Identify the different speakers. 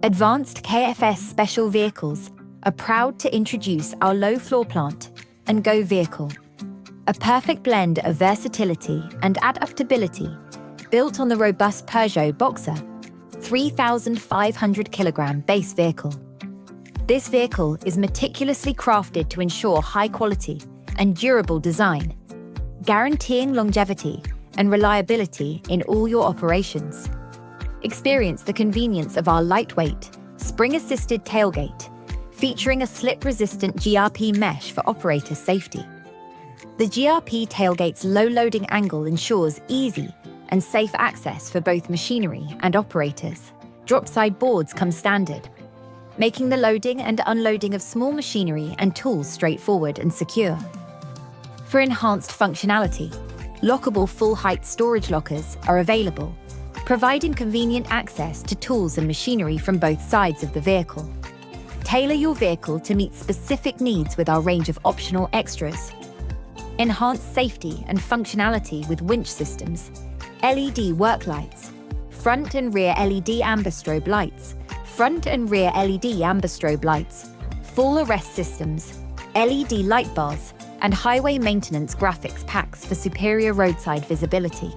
Speaker 1: Advanced KFS Special Vehicles are proud to introduce our low floor plant and Go vehicle, a perfect blend of versatility and adaptability built on the robust Peugeot Boxer 3,500 kilogram base vehicle. This vehicle is meticulously crafted to ensure high quality and durable design, guaranteeing longevity and reliability in all your operations. Experience the convenience of our lightweight, spring-assisted tailgate, featuring a slip-resistant GRP mesh for operator safety. The GRP tailgate's low loading angle ensures easy and safe access for both machinery and operators. Drop-side boards come standard, making the loading and unloading of small machinery and tools straightforward and secure. For enhanced functionality, lockable full-height storage lockers are available, providing convenient access to tools and machinery from both sides of the vehicle. Tailor your vehicle to meet specific needs with our range of optional extras. Enhance safety and functionality with winch systems, LED work lights, front and rear LED amber strobe lights, front and rear LED amber strobe lights, full arrest systems, LED light bars, and highway maintenance graphics packs for superior roadside visibility.